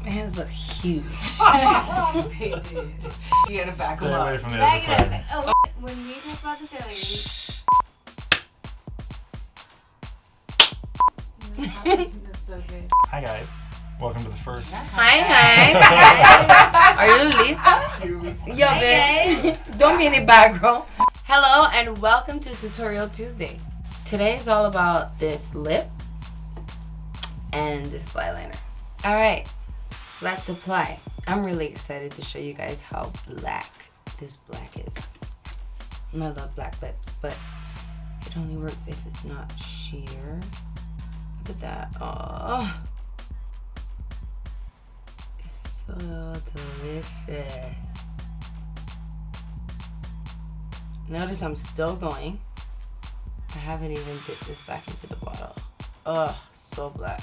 My hands look huge. They did. You gotta back them Stay up. away from the other side. Oh, when we talked about this earlier, that's so good. Hi guys, welcome to the first. Hi guys. Are you lethal? Yo, bitch. Don't be in the background. Hello and welcome to Tutorial Tuesday. Today is all about this lip and this Flyliner. All right, let's apply. I'm really excited to show you guys how black this black is. And I love black lips, but it only works if it's not sheer. Look at that. Oh, it's so delicious. Notice I'm still going. I haven't even dipped this back into the bottle. Ugh, so black.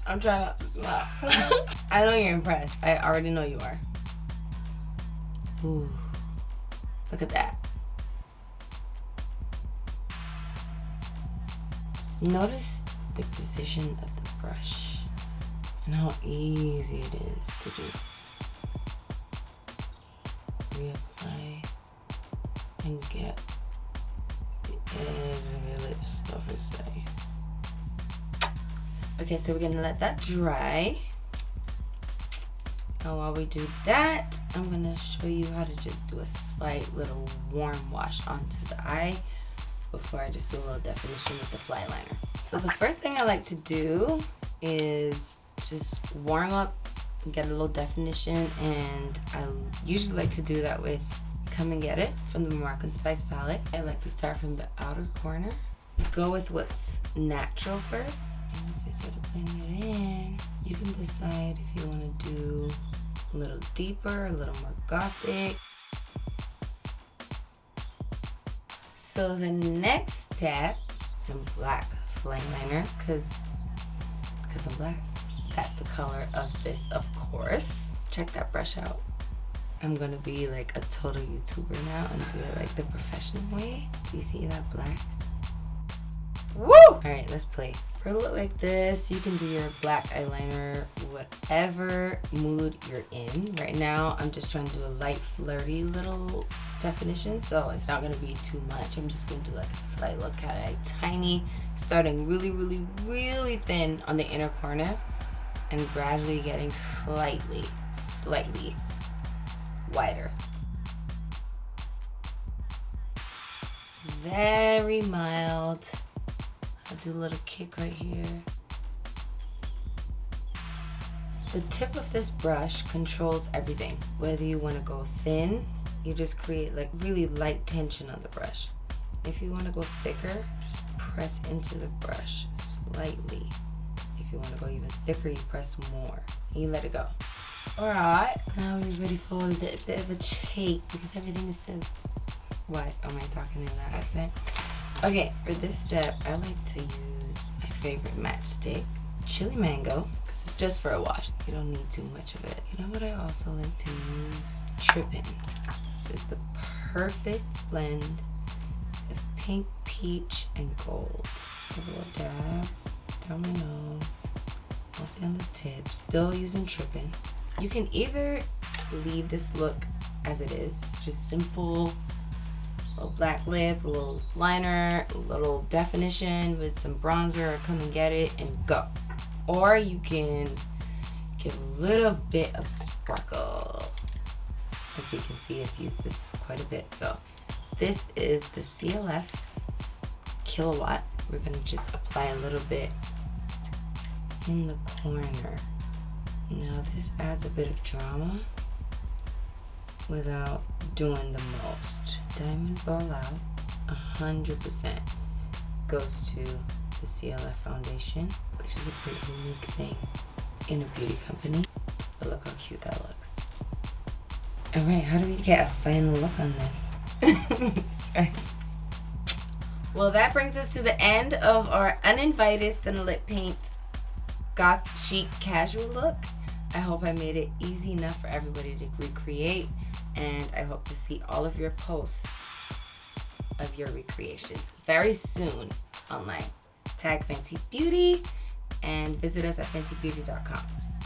I'm trying not to smile. I know you're impressed. I already know you are. Ooh, look at that. Notice the precision of the brush and how easy it is to just reapply and get the edge of your lips oversized. Okay, so we're gonna let that dry. And while we do that, I'm gonna show you how to just do a slight little warm wash onto the eye before I just do a little definition with the Flyliner. So the first thing I like to do is just warm up and get a little definition, and I usually like to do that with Come and Get It from the Moroccan Spice palette. I like to start from the outer corner. Go with what's natural first. And once we start blending it in, you can decide if you want to do a little deeper, a little more gothic. So the next step, some black Flyliner, because I'm black. That's the color of this, of course. Check that brush out. I'm gonna be like a total YouTuber now and do it like the professional way. Do you see that black? Woo! Alright, let's play. For a look like this, you can do your black eyeliner, whatever mood you're in. Right now, I'm just trying to do a light, flirty little definition, so it's not gonna be too much. I'm just gonna do like a slight look at it, tiny, starting really, really, really thin on the inner corner and gradually getting slightly wider. Very mild. I'll do a little kick right here. The tip of this brush controls everything. Whether you want to go thin, you just create like really light tension on the brush. If you want to go thicker, just press into the brush slightly. If you want to go even thicker, you press more and you let it go. Alright, now we're ready for a little bit of a shake because everything is so... What am I talking in that accent? Okay, for this step, I like to use my favorite matchstick, Chili Mango, because it's just for a wash. You don't need too much of it. You know what I also like to use? Trippin'. It's the perfect blend of pink, peach, and gold. A little dab down my nose, mostly on the tip, still using Trippin'. You can either leave this look as it is, just simple, little black lip, a little liner, a little definition with some bronzer, or Come and Get It, and go. Or you can give a little bit of sparkle. As you can see, I've used this quite a bit. So this is the CLF Killawatt. We're gonna just apply a little bit in the corner. Now this adds a bit of drama without doing the most. Diamond Rollout 100% goes to the CLF Foundation, which is a pretty unique thing in a beauty company. But look how cute that looks. Alright, how do we get a final look on this? Sorry. Well, that brings us to the end of our Uninvited Stunna Lip Paint Goth Chic Casual look. I hope I made it easy enough for everybody to recreate, and I hope to see all of your posts of your recreations very soon online. Tag Fenty Beauty and visit us at fentybeauty.com.